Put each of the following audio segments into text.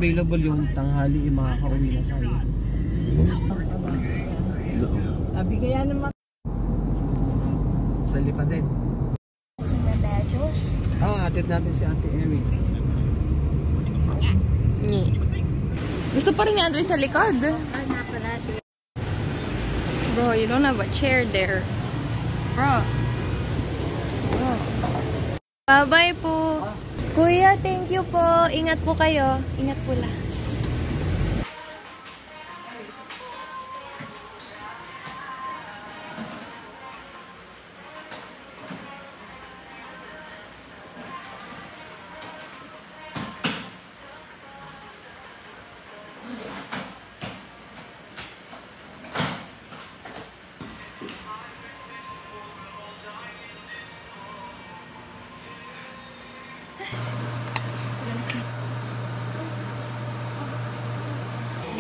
available yung tanghali, makakauwi na tayo. Sabi kaya naman. Sa lipa din. Si Medallos. Atid natin si Ate Amy. Gusto pa rin ni Andre sa likod. Bro, you don't have a chair there. Bro. Bye-bye po. Kuya, thank you po. Ingat po kayo. Ingat po lang.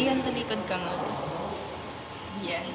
Diyan talikod ka nga. Yes.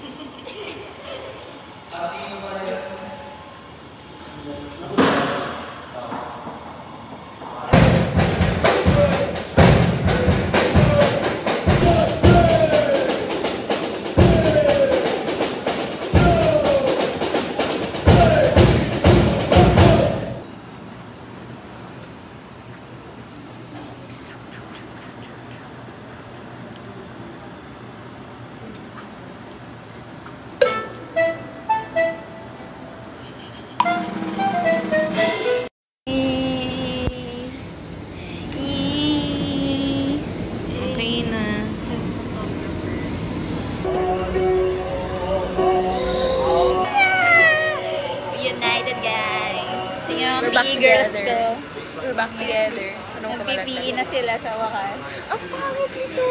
Girls ko. We're back together. Nag-PPE na sila sa wakas. Ang pangit nito.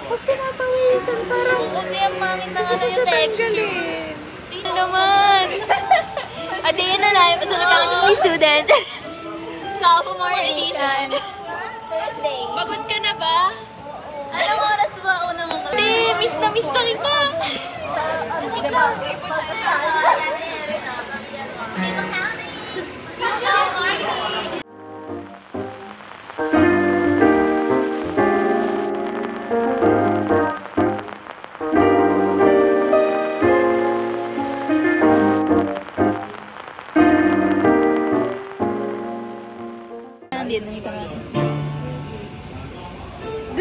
Huwag pinapawisan. Parang Buti ang pangit na ano yung texture. Tingnan naman. Adi na na yung accountancy student. Sophomore edition. Pagod ka na ba? Anong oras ba? Una mong kami. Miss na kita.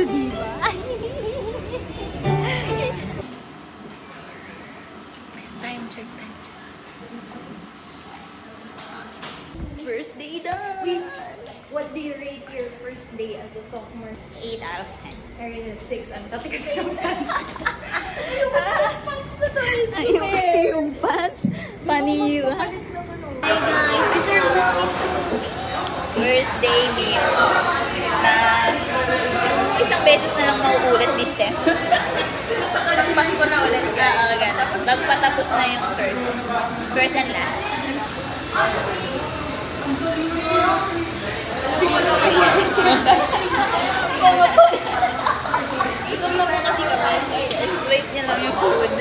the diva. Time check. First day done. What do you rate your first day as a sophomore? 8 out of 10. I rated a 6. Ang tatik kasi yung pants. Yung pants. Manila. Hi guys, deserve namin to. First day meal. Na isang beses na lang mauulit this sem. Pag-Pasko na ulit ka. Magpatapos na yung first and last. Itom na po kasi kami. Wait niya lang yung food.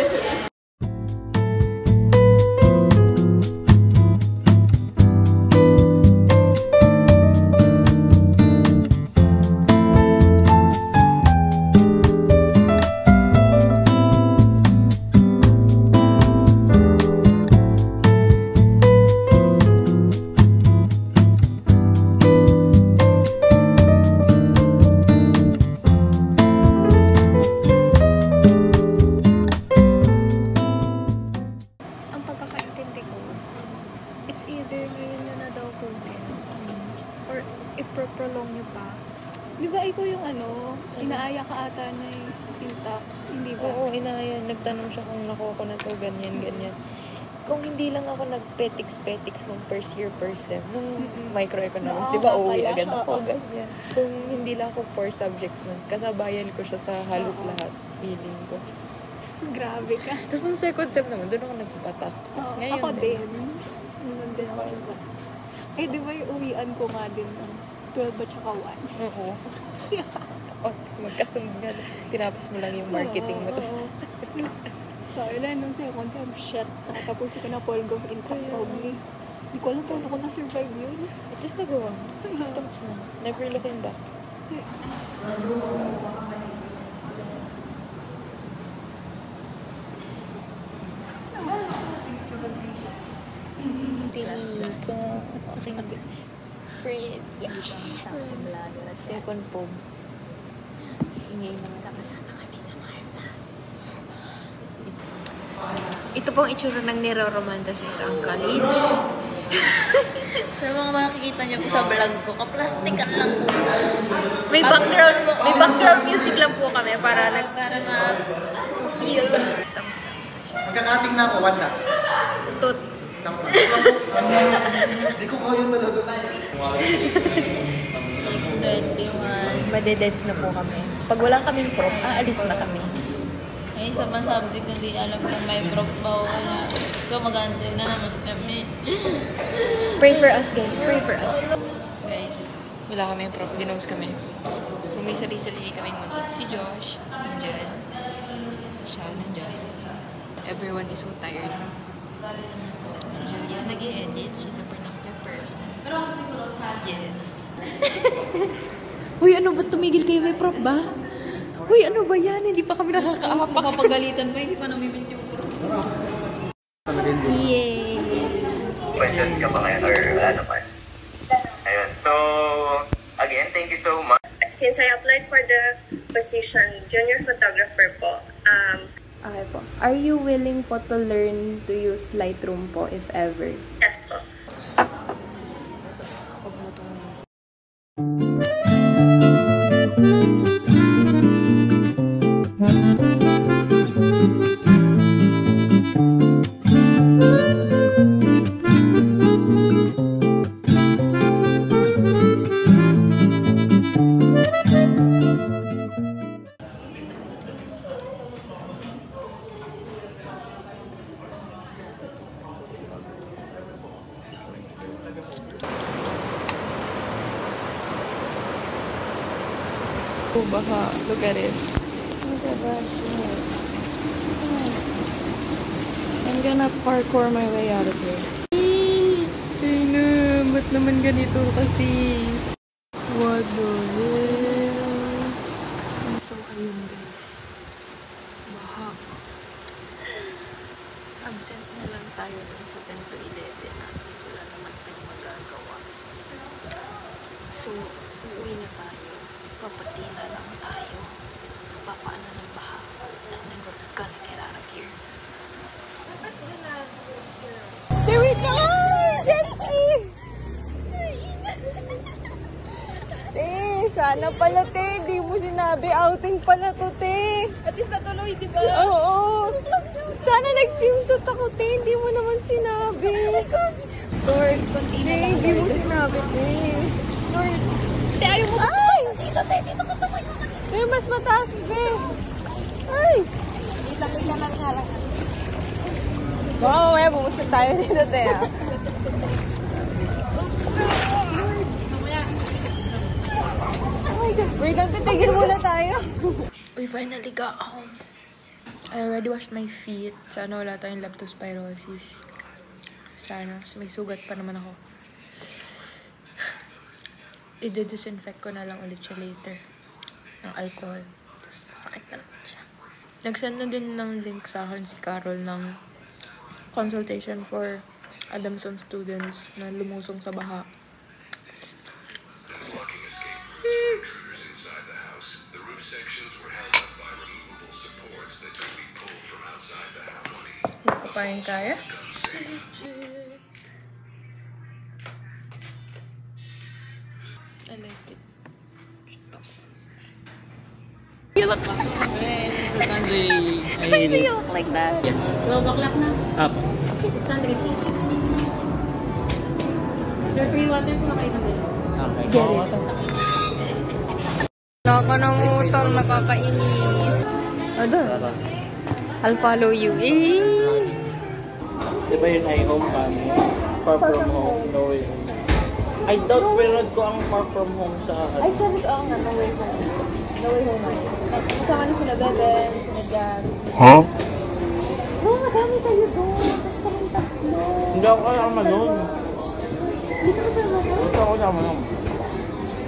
Iprolong nyo pa. Di ba ikaw yung inaaya ka ata na yung tax, hindi ba? Oo, inaaya. Nagtanong siya kung nakuha ko na to, ganyan. Kung hindi lang ako nag-petics nung first year, nung microeconomics, di ba uwi agad ako, ganyan. Kung hindi lang ako 4 subjects nun, kasabayan ko siya sa halos lahat, feeling ko. Grabe ka. Tapos nung second sem naman, doon ako nagpapatak. Tapos ngayon ako din. Nandun din ako iba. Eh, di ba yung uwian ko nga din 12 at saka 1? Oo. Magkasunod nga. Tinapos mo lang yung marketing mo. So, ilan nung second sem, shit. Nakatapos ko na Paul Gov in tax only. Hindi ko alam paano ako na-survive yun. At least nagawa. At least tapos na. Never looking back. Tinika. Pretty. Second poem. Ingay naman. Kasama kami sa Marma. Ito pong itsura ng niro-romanticize ang college. Sa mga makikita niyo po sa vlog ko, kaplastikan lang po. May background music lang po kami para ma-feel. Tapos na. Magkakating na ako, Wanda. Tut. Hindi ko kaya talaga. Next 21. Madededs na po kami. Pag wala kaming prop, aalis na kami. May isa pang subject na hindi alam kung may prof ba o wala. Ikaw mag-antay na naman kami. Pray for us, guys. Pray for us. Guys, wala kaming prop. Ginogs kami. So, may sarili-sarili kaming mundo. Si Josh, nandyan. Siya, nandyan. Everyone is so tired. Si Julia nag-i-edit. She's a productive person. Yes. Uy, ano ba? Tumigil kayo? May prop ba? Uy, ano ba yan? Hindi pa kami nakakaapak. Kapagalitan pa, hindi pa namimit yung Yay! Questions ka ba ngayon or wala naman? Ayun. So, again, thank you so much. Since I applied for the position, junior photographer po, Okay po. Are you willing po to learn to use Lightroom po if ever? yes po. Huwag mo itong... Oh, baka. Look at it. I'm gonna parkour my way out of here. Ay na, ba't naman ganito kasi? What the hell? So, ayun guys. Baha. Absent na lang tayo dun sa 10 to 11 natin. Wala naman tayong magagawa. So, uuwi na tayo. Papatina lang tayo. Papaano ng baha. And then we're gonna get out of here. There we go! Jetski! Sana pala, te. Di mo sinabi. Outing pala to, te. At least natuloy, di ba? Oo. Sana nag-swimsuit ako, te. Hindi mo naman sinabi. Lord, hindi mo sinabi, te. Lord. Te, ayaw mo. Ay! Dito, te. Dito ka tumayo ka. Te, mas mataas, be. Ay! Lapit ka lang nga lang. Baka mamaya bumusta tayo dito, te, ah. Wait lang, titigil muna tayo. We finally got home. I already washed my feet. Sana wala tayong leptospirosis. Sana. May sugat pa naman ako. I-disinfect ko na lang ulit siya later. Ng alcohol. Tapos masakit na lang siya. Nag-send na din ng link sa akin si Carol ng consultation for Adamson students na lumusong sa baha. Walking escape routes for intruders inside the house. The roof sections were held up by removable supports that could be pulled from outside the house. Hindi ko pa rin kaya. I like it. You look Sa Sunday, Why do you look like that? Yes. 12 o'clock na. Apo. Sunday. Sir, free water po kayo na bilhin. Okay. Get it. Ako ng utang, nakakainis. Ano? I'll follow you. Di ba yun ay home kami? Far from home, no way home. I doubt pinanood ko ang Far From Home sa... Ay, sabi ko, nga, no way home. No way home. Kasama na sila Beben, sila Jan. Huh? No, madami tayo doon. Tapos kami tatlo. Hindi ako kasama nun. Hindi ka kasama doon? Hindi ako kasama nun.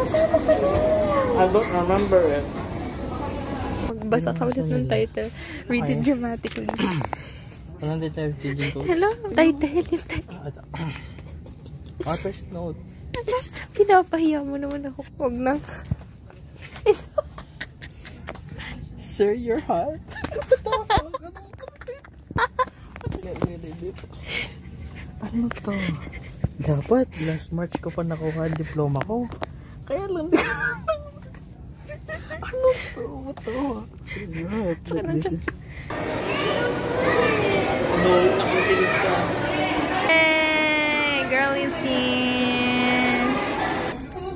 Kasama ka doon. I don't remember it. Magbasa ka ulit ng title. Read it dramatically. Walang detergent ko. Hello? Title yung title. Author's note. Basta pinapahiya mo naman ako. Huwag na. Sir, your heart. Ano to? Dapat, last March ko pa nakuha ang diploma ko. Kaya lang. Ano to? What to? Sir, your heart. This is... No, nakikilis ka. Hey, girl is here.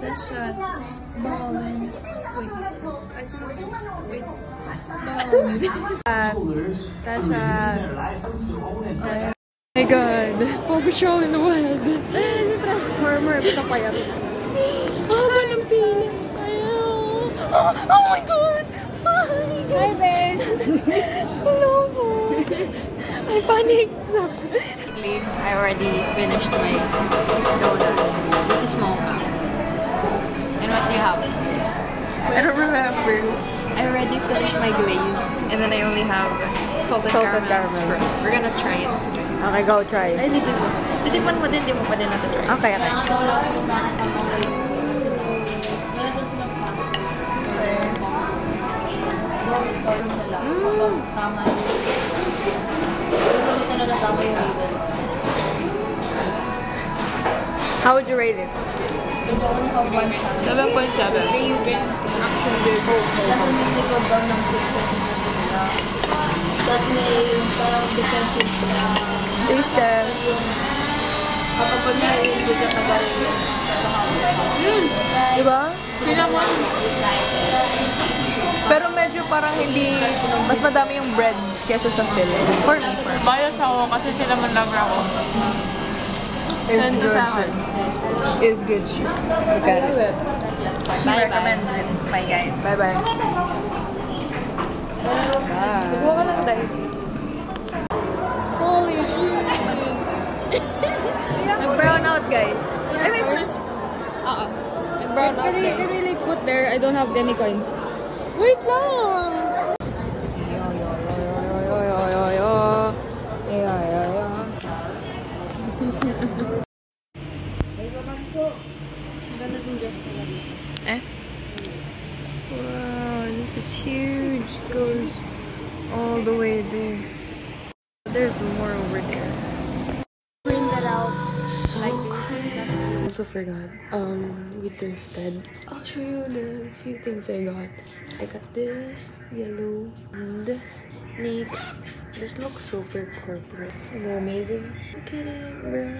That shot. Ballin'. Wait. I swear. Wait. Ballin'. That shot. Oh my god. Paw Patrol in the wild. Ay, si Transformer. Basta pa yan. Haba ng pili. Ayaw. Oh my god. Hi, Ben. Hello po. I panic. I already finished my donut. This is mocha. And what do you have? I don't remember. I already finished my glaze. And then I only have salted caramel. We're gonna try it. Okay, go try. Ay, titikman mo din, di mo pa din natin try. Okay. How would you rate it? 7.7. Diba? Pero medyo parang hindi, mas madami yung bread kesa sa filling. For me. Bias ako kasi cinnamon lover ako. It's good. It's good shit. Look at it. She recommends it. Bye, guys. Bye-bye. Nagawa ka lang tayo. Holy shit! Nag-brown out, guys. I mean, first... Nag-brown out, guys. I really put there, I don't have any coins. Wait lang! Ganda din dress nila dito. Wow, this is huge. It goes all the way there. There's more over there. Print that out like this. Also forgot, we thrifted. I'll show you the few things I got. I got this yellow and next. This looks super corporate. They're amazing. Look at it, bro.